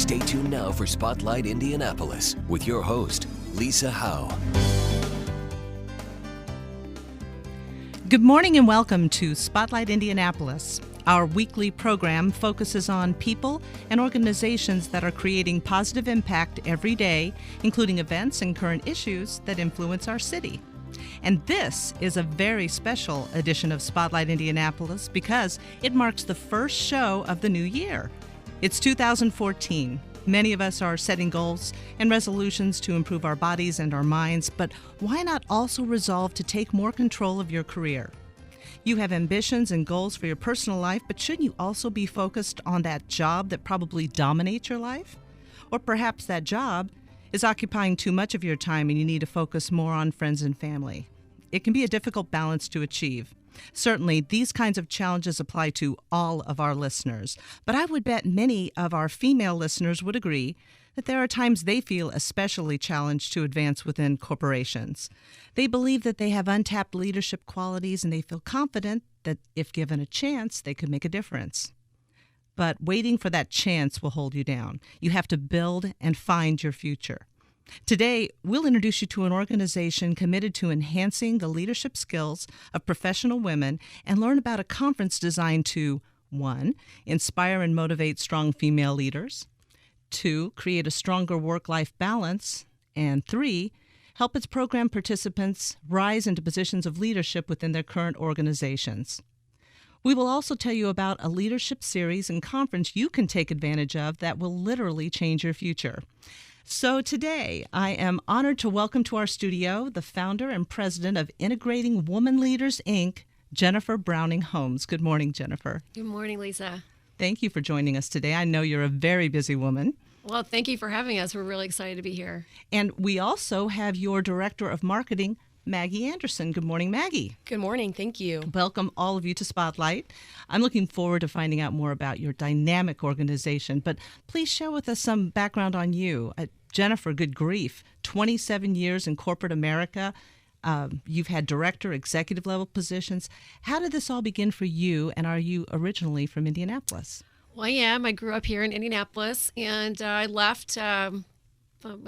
Stay tuned now for Spotlight Indianapolis with your host, Lisa Howe. Good morning and welcome to Spotlight Indianapolis. Our weekly program focuses on people and organizations that are creating positive impact every day, including events and current issues that influence our city. And this is a very special edition of Spotlight Indianapolis because it marks the first show of the new year. It's 2014. Many of us are setting goals and resolutions to improve our bodies and our minds, but why not also resolve to take more control of your career? You have ambitions and goals for your personal life, but shouldn't you also be focused on that job that probably dominates your life? Or perhaps that job is occupying too much of your time and you need to focus more on friends and family. It can be a difficult balance to achieve. Certainly, these kinds of challenges apply to all of our listeners, but I would bet many of our female listeners would agree that there are times they feel especially challenged to advance within corporations. They believe that they have untapped leadership qualities and they feel confident that if given a chance, they could make a difference. But waiting for that chance will hold you down. You have to build and find your future. Today, we'll introduce you to an organization committed to enhancing the leadership skills of professional women and learn about a conference designed to 1. Inspire and motivate strong female leaders, 2. Create a stronger work-life balance, and 3. Help its program participants rise into positions of leadership within their current organizations. We will also tell you about a leadership series and conference you can take advantage of that will literally change your future. So today, I am honored to welcome to our studio the founder and president of Integrating Woman Leaders, Inc., Jennifer Browning Holmes. Good morning, Jennifer. Good morning, Lisa. Thank you for joining us today. I know you're a very busy woman. Well, thank you for having us. We're really excited to be here. And we also have your director of marketing, Maggie Anderson. Good morning, Maggie. Good morning. Thank you. Welcome all of you to Spotlight. I'm looking forward to finding out more about your dynamic organization, but please share with us some background on you. Jennifer, good grief, 27 years in corporate America. You've had director, executive level positions. How did this all begin for you, and are you originally from Indianapolis? Well, I am. I grew up here in Indianapolis, and I left. I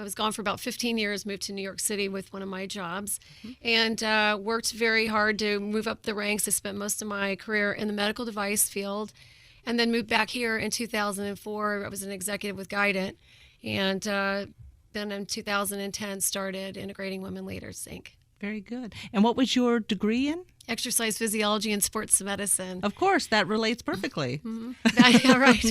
was gone for about 15 years, moved to New York City with one of my jobs, and worked very hard to move up the ranks. I spent most of my career in the medical device field, and then moved back here in 2004. I was an executive with Guidant, and then in 2010 started Integrating Women Leaders, Inc. Very good. And what was your degree in? Exercise physiology and sports medicine. Of course, that relates perfectly. Yeah, right.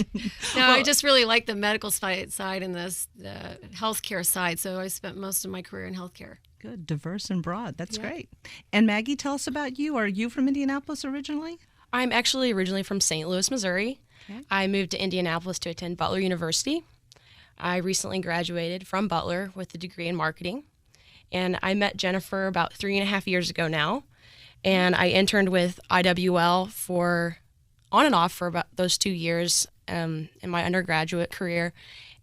No, I just really like the medical side and the healthcare side, so I spent most of my career in healthcare. Good, diverse and broad. That's great. And Maggie, tell us about you. Are you from Indianapolis originally? I'm actually originally from St. Louis, Missouri. Okay. I moved to Indianapolis to attend Butler University. I recently graduated from Butler with a degree in marketing. And I met Jennifer about 3.5 years ago now. And I interned with IWL on and off for about those 2 years in my undergraduate career,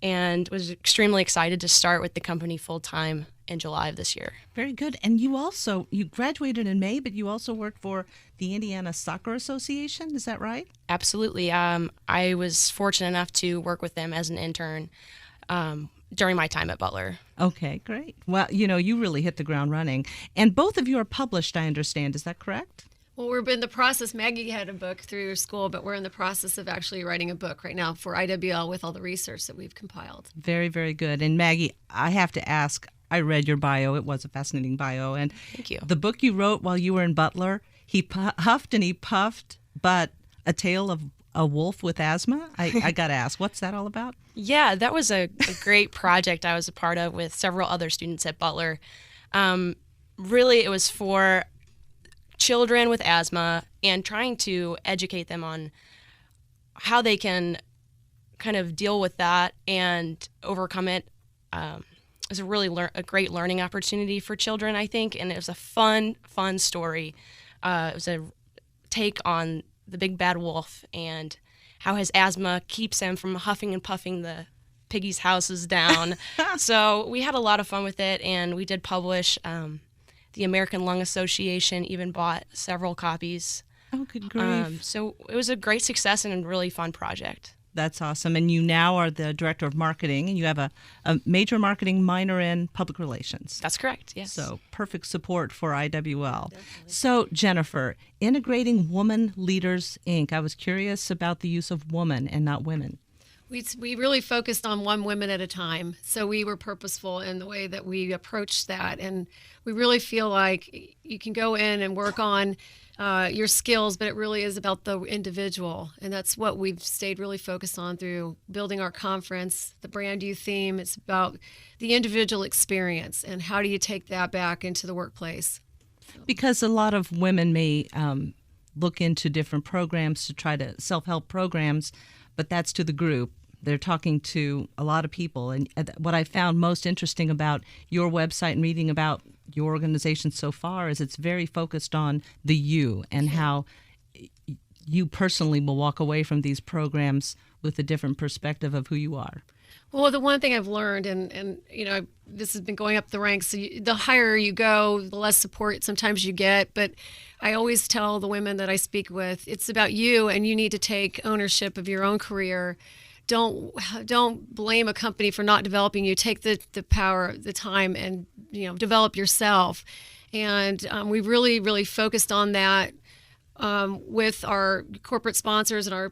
and was extremely excited to start with the company full-time in July of this year. Very good. And you graduated in May, but you also worked for the Indiana Soccer Association. Is that right? Absolutely. I was fortunate enough to work with them as an intern during my time at Butler. Okay, great. Well, you really hit the ground running. And both of you are published, I understand. Is that correct? Well, we're in the process. Maggie had a book through school, but we're in the process of actually writing a book right now for IWL with all the research that we've compiled. Very, very good. And Maggie, I have to ask, I read your bio. It was a fascinating bio. And thank you. The book you wrote while you were in Butler, he huffed and he puffed, but a tale of a wolf with asthma? I got to ask, what's that all about? Yeah, that was a great project I was a part of with several other students at Butler. Really, it was for children with asthma and trying to educate them on how they can kind of deal with that and overcome it. It was a great learning opportunity for children, I think, and it was a fun story. It was a take on the big bad wolf and how his asthma keeps him from huffing and puffing the piggies' houses down. So we had a lot of fun with it, and we did publish. The American Lung Association even bought several copies. Oh, good grief. So it was a great success and a really fun project. That's awesome. And you now are the director of marketing, and you have a major marketing, minor in public relations. That's correct, yes. So perfect support for IWL. Definitely. So Jennifer, integrating Woman Leaders, Inc. I was curious about the use of woman and not women. We really focused on one woman at a time. So we were purposeful in the way that we approached that. And we really feel like you can go in and work on your skills, but it really is about the individual. And that's what we've stayed really focused on through building our conference, the Brand You theme. It's about the individual experience and how do you take that back into the workplace. Because a lot of women may look into different programs to try to self-help programs, but that's to the group. They're talking to a lot of people. And what I found most interesting about your website and reading about your organization so far is it's very focused on the you and how you personally will walk away from these programs with a different perspective of who you are. Well, the one thing I've learned, and you know, this has been going up the ranks, so the higher you go, the less support sometimes you get. But I always tell the women that I speak with, it's about you, and you need to take ownership of your own career. Don't blame a company for not developing you. Take the power, the time, and develop yourself. And we really focused on that with our corporate sponsors and our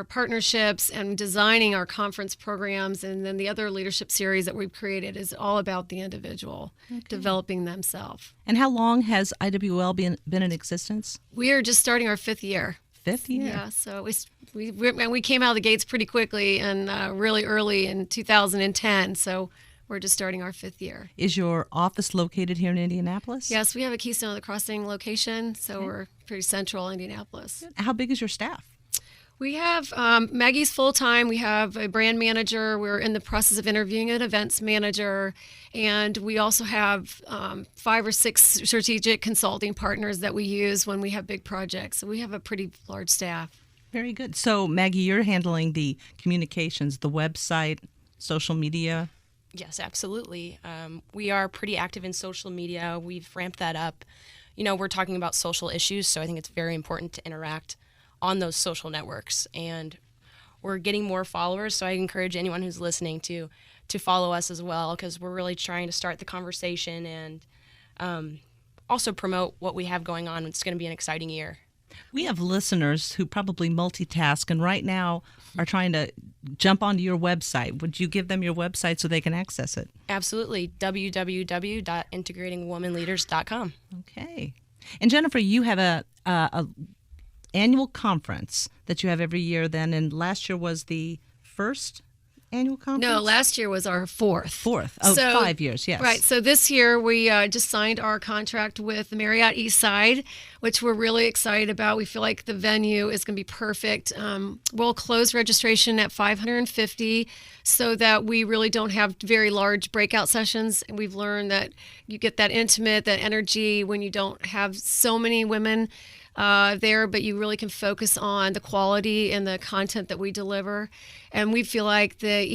partnerships and designing our conference programs. And then the other leadership series that we've created is all about the individual developing themselves. And how long has IWL been in existence? We are just starting our 5th year. 5th year? Yeah, so we came out of the gates pretty quickly and really early in 2010. So we're just starting our 5th year. Is your office located here in Indianapolis? Yes, we have a Keystone of the Crossing location, so we're pretty central Indianapolis. How big is your staff? We have Maggie's full-time. We have a brand manager. We're in the process of interviewing an events manager. And we also have 5 or 6 strategic consulting partners that we use when we have big projects. So we have a pretty large staff. Very good. So, Maggie, you're handling the communications, the website, social media. Yes, absolutely. We are pretty active in social media. We've ramped that up. We're talking about social issues, so I think it's very important to interact on those social networks. And we're getting more followers, so I encourage anyone who's listening to follow us as well, because we're really trying to start the conversation and also promote what we have going on. It's going to be an exciting year. We have listeners who probably multitask and right now are trying to jump onto your website. Would you give them your website so they can access it? Absolutely. www.integratingwomanleaders.com. Okay. And Jennifer, you have a annual conference that you have every year then, and last year was the first annual conference? No, last year was our 4th. 4th. Oh, so, 5 years, yes. Right. So this year we just signed our contract with the Marriott Eastside, which we're really excited about. We feel like the venue is going to be perfect. We'll close registration at 550 so that we really don't have very large breakout sessions. And we've learned that you get that intimate, that energy when you don't have so many women there, but you really can focus on the quality and the content that we deliver. And we feel like the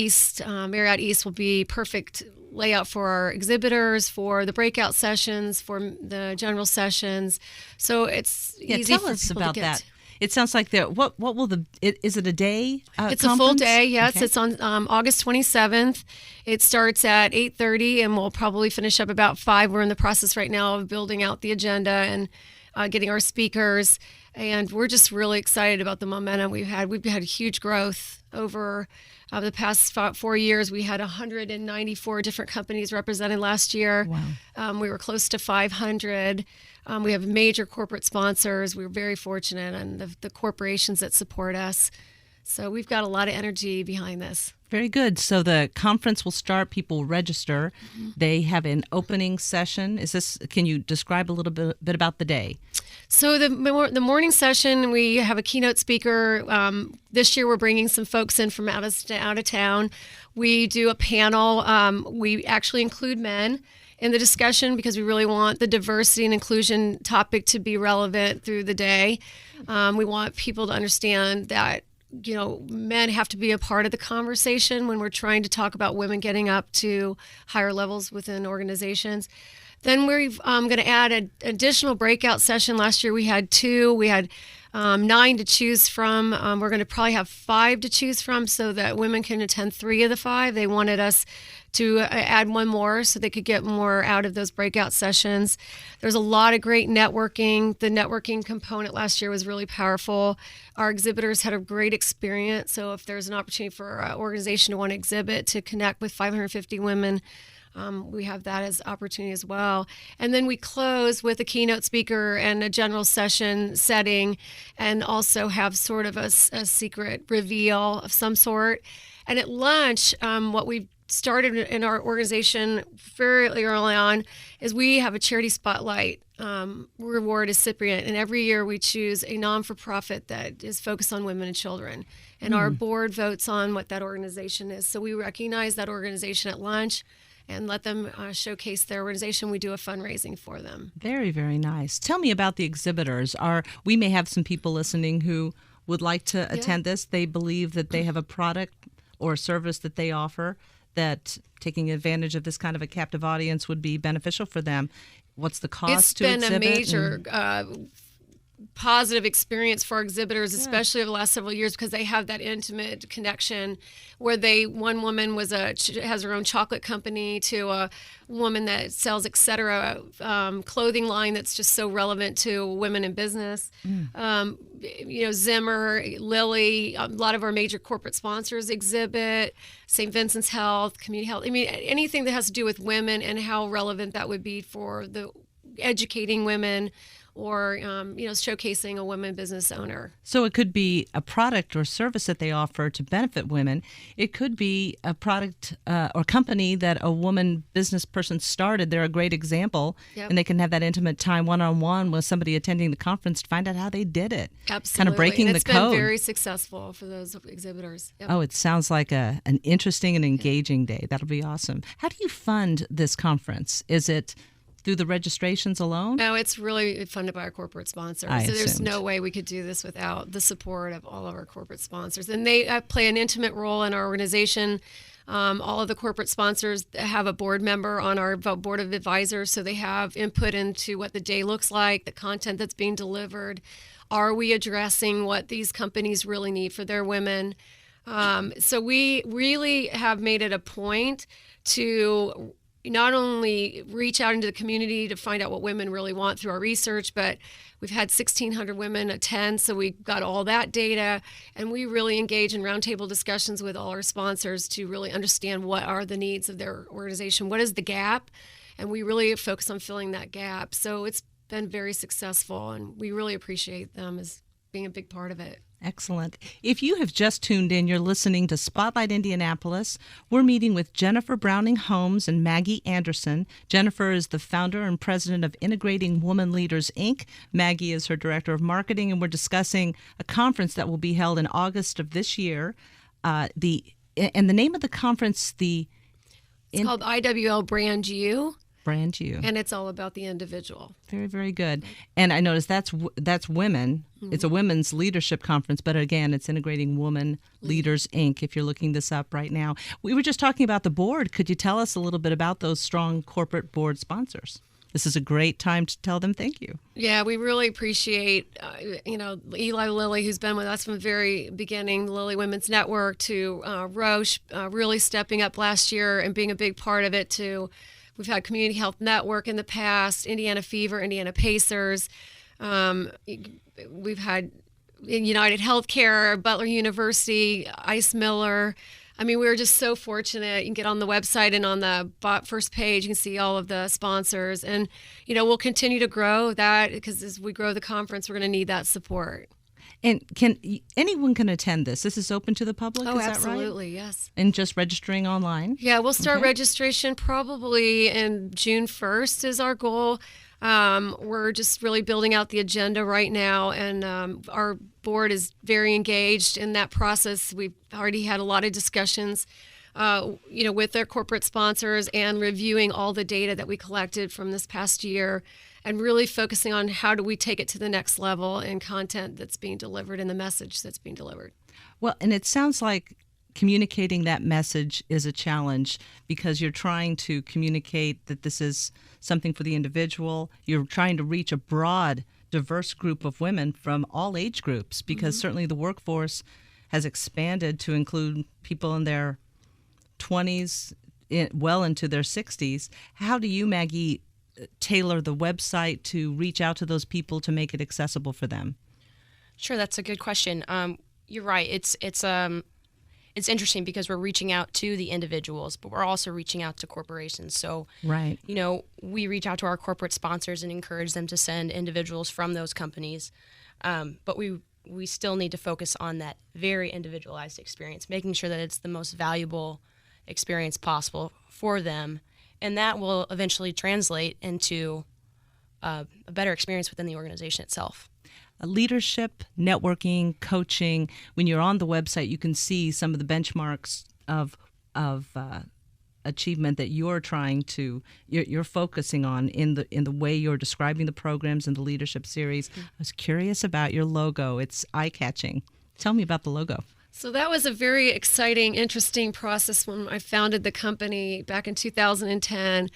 Marriott East will be perfect layout for our exhibitors, for the breakout sessions, for the general sessions. So it's easy tell for us people about to get. that. It sounds like what will is it a day It's conference? a full day, yes. Okay. It's on August 27th. It starts at 8:30 and we'll probably finish up about 5. We're in the process right now of building out the agenda and getting our speakers, and we're just really excited about the momentum we've had. We've had huge growth over the past 4 years. We had 194 different companies represented last year. Wow. We were close to 500. We have major corporate sponsors. We're very fortunate, and the corporations that support us. So we've got a lot of energy behind this. Very good. So the conference will start. People register. Mm-hmm. They have an opening session. Can you describe a little bit about the day? So the morning session, we have a keynote speaker. This year, we're bringing some folks in from out of town. We do a panel. We actually include men in the discussion because we really want the diversity and inclusion topic to be relevant through the day. We want people to understand that men have to be a part of the conversation when we're trying to talk about women getting up to higher levels within organizations. Then we're going to add an additional breakout session. Last year we had 2. We had 9 to choose from. We're going to probably have 5 to choose from so that women can attend 3 of the 5. They wanted us to add one more so they could get more out of those breakout sessions. There's a lot of great networking. The networking component last year was really powerful. Our exhibitors had a great experience. So if there's an opportunity for an organization to want to exhibit, to connect with 550 women, we have that as opportunity as well. And then we close with a keynote speaker and a general session setting, and also have sort of a secret reveal of some sort. And at lunch, what we've started in our organization fairly early on is we have a charity spotlight reward recipient, and every year we choose a non-for-profit that is focused on women and children, and our board votes on what that organization is. So we recognize that organization at lunch and let them showcase their organization. We do a fundraising for them. Very, very nice. Tell me about the exhibitors. We may have some people listening who would like to attend this. They believe that they have a product or service that they offer that taking advantage of this kind of a captive audience would be beneficial for them. What's the cost to exhibit? It's been a major positive experience for our exhibitors, especially over the last several years, because they have that intimate connection where one woman has her own chocolate company to a woman that sells clothing line that's just so relevant to women in business. Zimmer, Lilly, a lot of our major corporate sponsors exhibit, St. Vincent's Health, Community Health. I mean, anything that has to do with women and how relevant that would be for the educating women, or showcasing a woman business owner. So it could be a product or service that they offer to benefit women. It could be a product or company that a woman business person started. They're a great example, and they can have that intimate time one-on-one with somebody attending the conference to find out how they did it. Absolutely. Kind of breaking the code. It's been very successful for those exhibitors. Yep. Oh, it sounds like an interesting and engaging day. That'll be awesome. How do you fund this conference? Is it through the registrations alone? No, it's really funded by our corporate sponsors. So there's no way we could do this without the support of all of our corporate sponsors. And they play an intimate role in our organization. All of the corporate sponsors have a board member on our board of advisors, so they have input into what the day looks like, the content that's being delivered. Are we addressing what these companies really need for their women? So we really have made it a point to not only reach out into the community to find out what women really want through our research, but we've had 1,600 women attend, so we got all that data, and we really engage in roundtable discussions with all our sponsors to really understand what are the needs of their organization, what is the gap, and we really focus on filling that gap. So it's been very successful, and we really appreciate them as being a big part of it. Excellent. If you have just tuned in, you're listening to Spotlight Indianapolis. We're meeting with Jennifer Browning Holmes and Maggie Anderson. Jennifer is the founder and president of Integrating Woman Leaders, Inc. Maggie is her director of marketing, and we're discussing a conference that will be held in August of this year. And the name of the conference, it's called IWL Brand You. Brand You. And it's all about the individual. Very, very good. And I noticed that's women. Mm-hmm. It's a women's leadership conference, but again, it's Integrating Woman Leaders, Inc., if you're looking this up right now. We were just talking about the board. Could you tell us a little bit about those strong corporate board sponsors? This is a great time to tell them thank you. Yeah, we really appreciate, Eli Lilly, who's been with us from the very beginning, Lilly Women's Network, to Roche, really stepping up last year and being a big part of it, to we've had Community Health Network in the past, Indiana Fever, Indiana Pacers. We've had United Healthcare, Butler University, Ice Miller. I mean, we're just so fortunate. You can get on the website, and on the first page, you can see all of the sponsors. And, we'll continue to grow that, because as we grow the conference, we're going to need that support. And anyone can attend this? This is open to the public, is that right? Oh, absolutely, yes. And just registering online? Yeah, we'll start registration probably in June 1st is our goal. We're just really building out the agenda right now, and our board is very engaged in that process. We've already had a lot of discussions, with their corporate sponsors, and reviewing all the data that we collected from this past year, and really focusing on how do we take it to the next level in content that's being delivered and the message that's being delivered. Well, and it sounds like communicating that message is a challenge, because you're trying to communicate that this is something for the individual. You're trying to reach a broad diverse group of women from all age groups, because certainly the workforce has expanded to include people in their 20s, well into their 60s. How do you, Maggie, tailor the website to reach out to those people to make it accessible for them? Sure, that's a good question. You're right. It's interesting because we're reaching out to the individuals, but we're also reaching out to corporations. So, right, we reach out to our corporate sponsors and encourage them to send individuals from those companies. But we still need to focus on that very individualized experience, making sure that it's the most valuable experience possible for them, and that will eventually translate into a better experience within the organization itself. Leadership, networking, coaching. When you're on the website, you can see some of the benchmarks of achievement that you're focusing on in the way you're describing the programs in the leadership series. I was curious about your logo. It's eye-catching. Tell me about the logo. So that was a very exciting, interesting process when I founded the company back in 2010.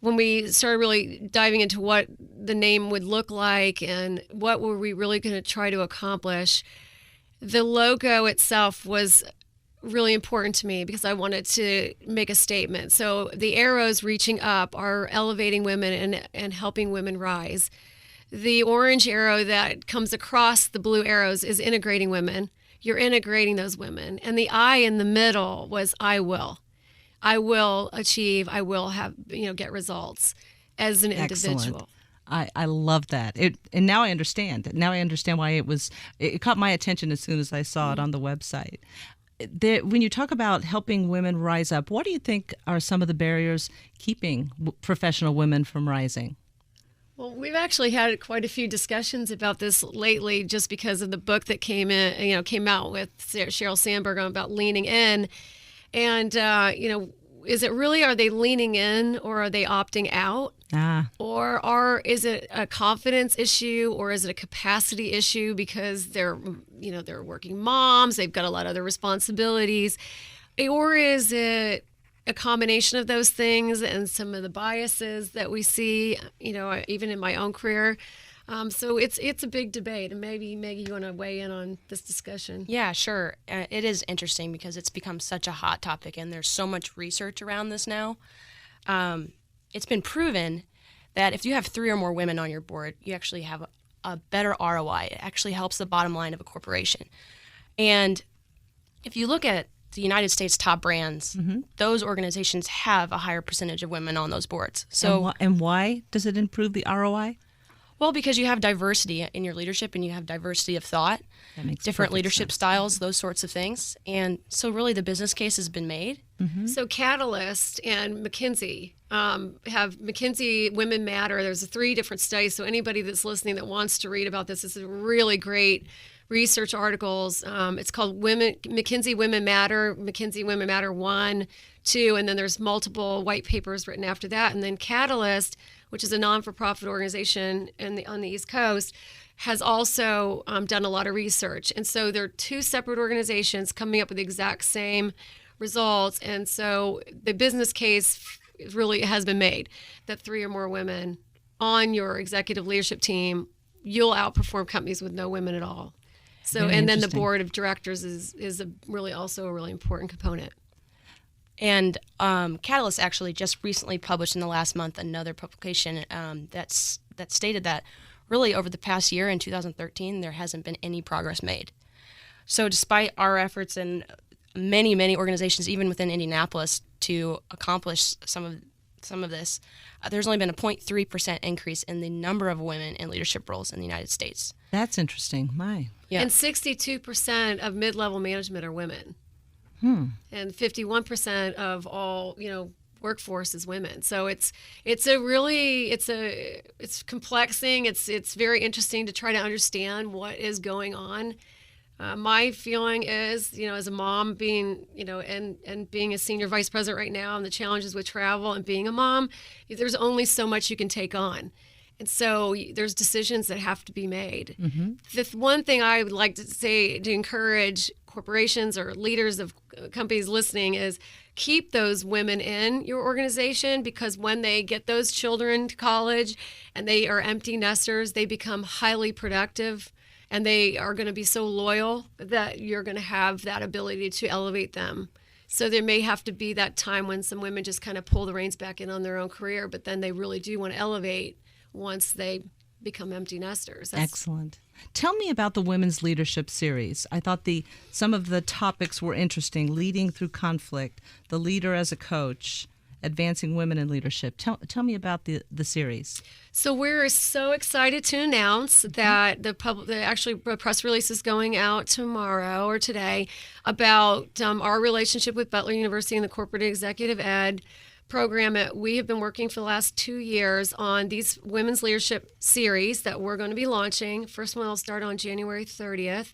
When we started really diving into what the name would look like and what were we really going to try to accomplish, the logo itself was really important to me because I wanted to make a statement. So the arrows reaching up are elevating women and helping women rise. The orange arrow that comes across the blue arrows is integrating women. You're integrating those women. And the I in the middle was I will. I will achieve, I will have, get results as an individual. Excellent. I love that. And now I understand. Now I understand why it caught my attention as soon as I saw it on the website. When you talk about helping women rise up, what do you think are some of the barriers keeping professional women from rising? Well, we've actually had quite a few discussions about this lately just because of the book that came out with Sheryl Sandberg about leaning in. And, is it really, are they leaning in or are they opting out? Or is it a confidence issue or is it a capacity issue because they're working moms, they've got a lot of other responsibilities? Or is it a combination of those things and some of the biases that we see, even in my own career? So it's a big debate, and maybe Maggie, you want to weigh in on this discussion? Yeah, sure. It is interesting because it's become such a hot topic, and there's so much research around this now. It's been proven that if you have 3 or more women on your board, you actually have a better ROI. It actually helps the bottom line of a corporation. And if you look at the United States top brands, those organizations have a higher percentage of women on those boards. So, and why does it improve the ROI? Well, because you have diversity in your leadership and you have diversity of thought, different leadership sense. styles, those sorts of things. And so really the business case has been made. So Catalyst and McKinsey have McKinsey Women Matter. There's 3 different studies. So anybody that's listening that wants to read about this is a really great research articles. It's called McKinsey Women Matter, McKinsey Women Matter 1, 2, and then there's multiple white papers written after that. And then Catalyst, which is a non-for-profit organization on the East Coast, has also done a lot of research. And so there are 2 separate organizations coming up with the exact same results. And so the business case really has been made that 3 or more women on your executive leadership team, you'll outperform companies with no women at all. So, Very and then the interesting. board of directors is also a really important component. And Catalyst actually just recently published in the last month another publication that stated that really over the past year in 2013 there hasn't been any progress made. So despite our efforts and many, many organizations, even within Indianapolis, to accomplish some of this, there's only been a 0.3% increase in the number of women in leadership roles in the United States. That's interesting. Yeah. And 62% of mid-level management are women. And 51% of all, workforce is women. So it's complex thing. It's very interesting to try to understand what is going on. My feeling is, as a mom being, and being a senior vice president right now and the challenges with travel and being a mom, there's only so much you can take on. And so there's decisions that have to be made. The one thing I would like to say to encourage corporations or leaders of companies listening is keep those women in your organization, because when they get those children to college and they are empty nesters, they become highly productive and they are going to be so loyal that you're going to have that ability to elevate them. So there may have to be that time when some women just kind of pull the reins back in on their own career, but then they really do want to elevate once they become empty nesters. Excellent. Tell me about the Women's Leadership Series. I thought some of the topics were interesting. Leading through conflict, the leader as a coach, advancing women in leadership. Tell me about the series. So we're so excited to announce that the press release is going out tomorrow or today about our relationship with Butler University and the Corporate Executive Ed program. We have been working for the last 2 years on these women's leadership series that we're going to be launching. First one will start on January 30th.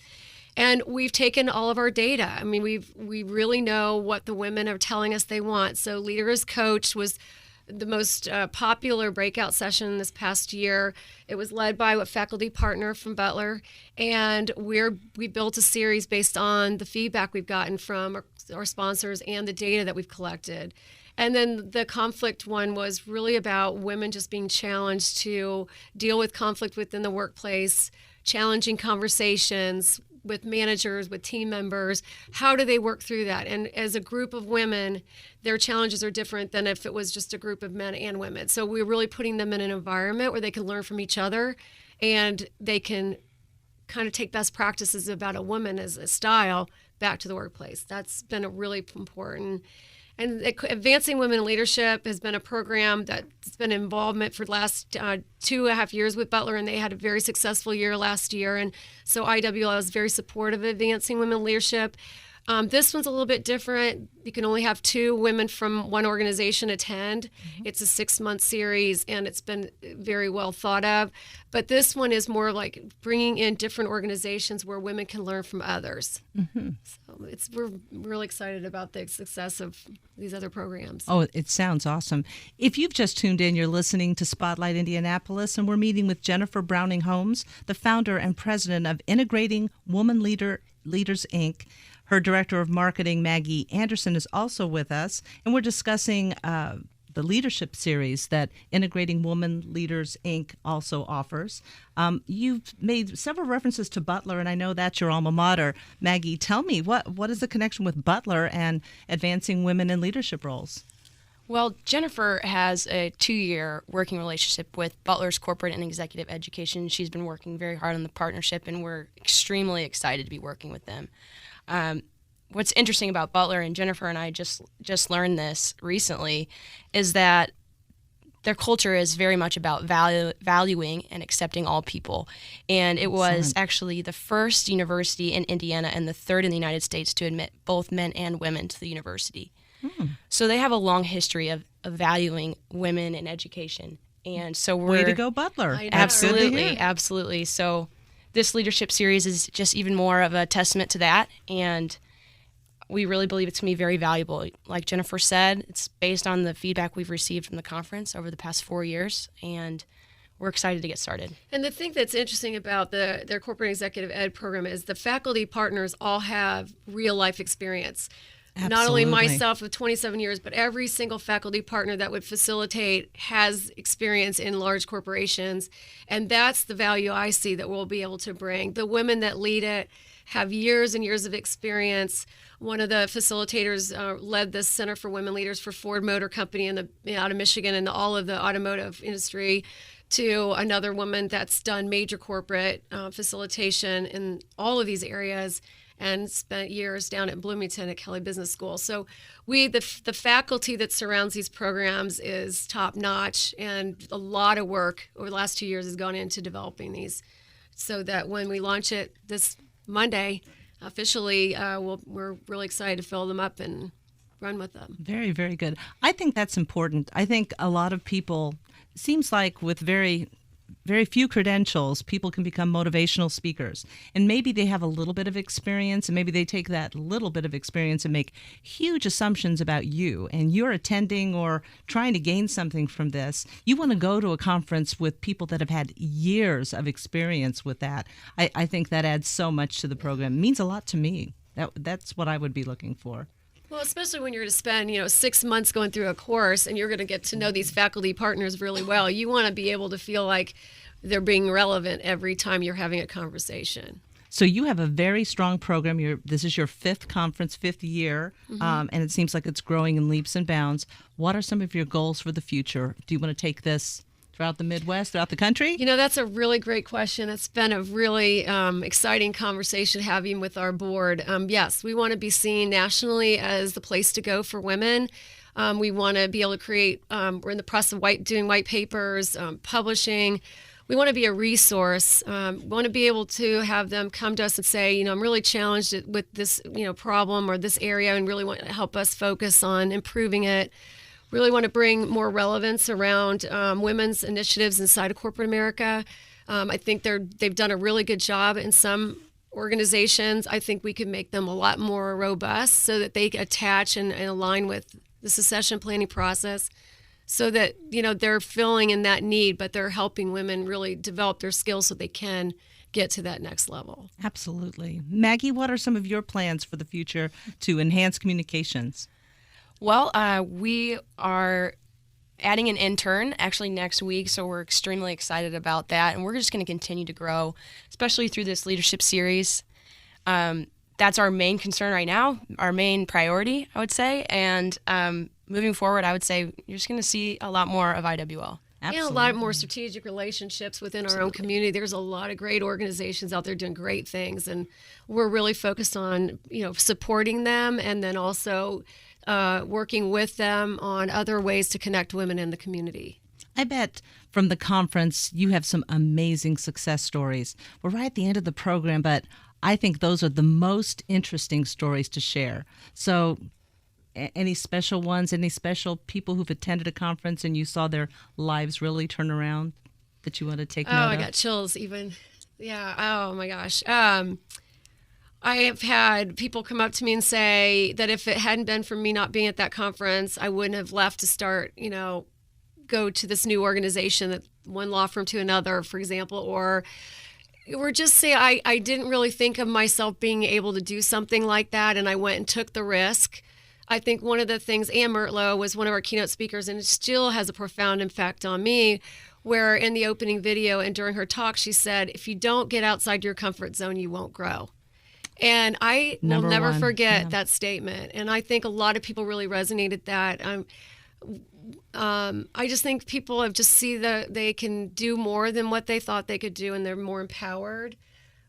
And we've taken all of our data. I mean, we really know what the women are telling us they want. So Leader as Coach was the most popular breakout session this past year. It was led by a faculty partner from Butler. And we built a series based on the feedback we've gotten from our sponsors and the data that we've collected. And then the conflict one was really about women just being challenged to deal with conflict within the workplace, challenging conversations with managers, with team members. How do they work through that? And as a group of women, their challenges are different than if it was just a group of men and women. So we're really putting them in an environment where they can learn from each other and they can kind of take best practices about a woman as a style back to the workplace. That's been a really important. And Advancing Women in Leadership has been a program that's been involvement for the last 2.5 years with Butler, and they had a very successful year last year. And so IWL is very supportive of Advancing Women in Leadership. This one's a little bit different. You can only have 2 women from one organization attend. It's a 6-month series, and it's been very well thought of. But this one is more like bringing in different organizations where women can learn from others. So we're really excited about the success of these other programs. Oh, it sounds awesome. If you've just tuned in, you're listening to Spotlight Indianapolis, and we're meeting with Jennifer Browning Holmes, the founder and president of Integrating Woman Leaders, Inc. Her director of marketing, Maggie Anderson, is also with us, and we're discussing the leadership series that Integrating Woman Leaders, Inc. also offers. You've made several references to Butler, and I know that's your alma mater. Maggie, tell me, what is the connection with Butler and advancing women in leadership roles? Well, Jennifer has a 2-year working relationship with Butler's Corporate and Executive Education. She's been working very hard on the partnership, and we're extremely excited to be working with them. What's interesting about Butler, and Jennifer and I just learned this recently, is that their culture is very much about valuing and accepting all people. And it was actually the first university in Indiana and the third in the United States to admit both men and women to the university. So they have a long history of valuing women in education. And so we're... Way to go, Butler. Absolutely. So this leadership series is just even more of a testament to that, and we really believe it's going to be very valuable. Like Jennifer said, it's based on the feedback we've received from the conference over the past 4 years, and we're excited to get started. And the thing that's interesting about their corporate executive ed program is the faculty partners all have real life experience. Absolutely. Not only myself with 27 years, but every single faculty partner that would facilitate has experience in large corporations. And that's the value I see that we'll be able to bring. The women that lead it have years and years of experience. One of the facilitators led the Center for Women Leaders for Ford Motor Company out of Michigan and all of the automotive industry, to another woman that's done major corporate facilitation in all of these areas and spent years down at Bloomington at Kelley Business School. So the faculty that surrounds these programs is top notch, and a lot of work over the last 2 years has gone into developing these so that when we launch it this Monday, officially, we're really excited to fill them up and run with them. Very, very good. I think that's important. I think a lot of people, seems like with very very few credentials, people can become motivational speakers. And maybe they have a little bit of experience, and maybe they take that little bit of experience and make huge assumptions about you. And you're attending or trying to gain something from this. You want to go to a conference with people that have had years of experience with that. I think that adds so much to the program. It means a lot to me. That's what I would be looking for. Well, especially when you're going to spend, 6 months going through a course and you're going to get to know these faculty partners really well. You want to be able to feel like they're being relevant every time you're having a conversation. So you have a very strong program. This is your fifth conference, fifth year, and it seems like it's growing in leaps and bounds. What are some of your goals for the future? Do you want to take this throughout the Midwest, throughout the country? That's a really great question. It's been a really exciting conversation having with our board. Yes, we want to be seen nationally as the place to go for women. We want to be able to create, we're in the process of doing white papers, publishing. We want to be a resource. We want to be able to have them come to us and say, I'm really challenged with this, problem or this area, and really want to help us focus on improving it. Really want to bring more relevance around women's initiatives inside of corporate America. I think they've done a really good job in some organizations. I think we could make them a lot more robust so that they attach and align with the succession planning process, so that they're filling in that need, but they're helping women really develop their skills so they can get to that next level. Absolutely. Maggie, what are some of your plans for the future to enhance communications? Well, we are adding an intern actually next week, so we're extremely excited about that, and we're just going to continue to grow, especially through this leadership series. That's our main concern right now, our main priority, I would say, and moving forward, I would say you're just going to see a lot more of IWL. And a lot more strategic relationships within our own community. There's a lot of great organizations out there doing great things, and we're really focused on supporting them, and then also working with them on other ways to connect women in the community. I bet from the conference you have some amazing success stories. We're right at the end of the program, but I think those are the most interesting stories to share. So any special ones, any special people who've attended a conference and you saw their lives really turn around that you want to take note of? Oh, I got chills even. Yeah. Oh, my gosh. I have had people come up to me and say that if it hadn't been for me not being at that conference, I wouldn't have left to start, go to this new organization, that one law firm to another, for example, or just say I didn't really think of myself being able to do something like that, and I went and took the risk. I think one of the things, Ann Mertlow was one of our keynote speakers, and it still has a profound impact on me, where in the opening video and during her talk, she said, if you don't get outside your comfort zone, you won't grow. And I will never forget that statement. And I think a lot of people really resonated that. I just think people have just see that they can do more than what they thought they could do, and they're more empowered.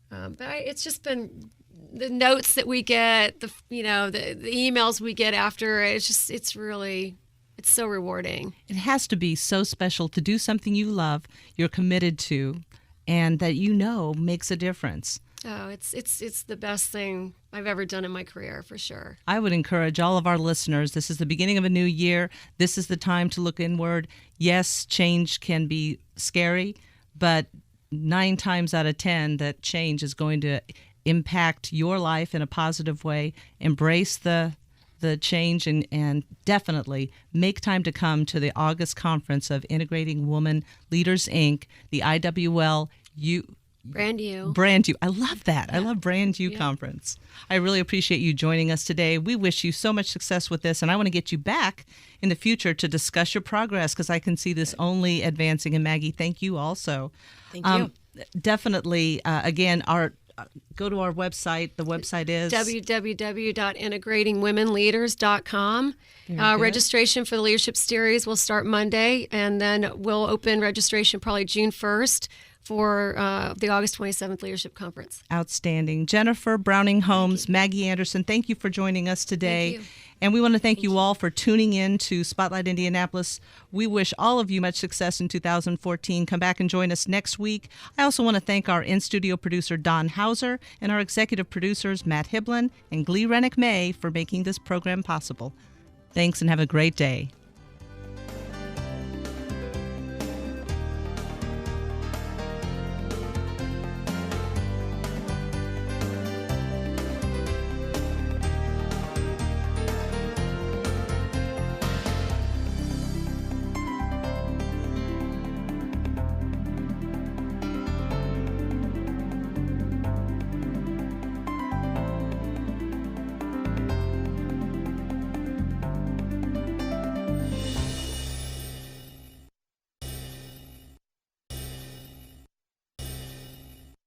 It's just been the notes that we get, the emails we get after. It's so rewarding. It has to be so special to do something you love, you're committed to, and that makes a difference. Oh, it's the best thing I've ever done in my career, for sure. I would encourage all of our listeners, this is the beginning of a new year. This is the time to look inward. Yes, change can be scary, but 9 times out of 10, that change is going to impact your life in a positive way. Embrace the change and definitely make time to come to the August conference of Integrating Women Leaders, Inc., the IWL Brand You. I love that. I love Brand You Conference. I really appreciate you joining us today. We wish you so much success with this, and I want to get you back in the future to discuss your progress, because I can see this only advancing. And Maggie, thank you also. Thank you. Definitely, again, go to our website. The website is www.integratingwomenleaders.com. Registration for the Leadership Series will start Monday, and then we'll open registration probably June 1st for the August 27th Leadership Conference. Outstanding. Jennifer Browning Holmes, Maggie Anderson, thank you for joining us today. Thank you. And we want to thank you all for tuning in to Spotlight Indianapolis. We wish all of you much success in 2014. Come back and join us next week. I also want to thank our in-studio producer, Don Hauser, and our executive producers, Matt Hiblin and Glee Rennick May, for making this program possible. Thanks and have a great day.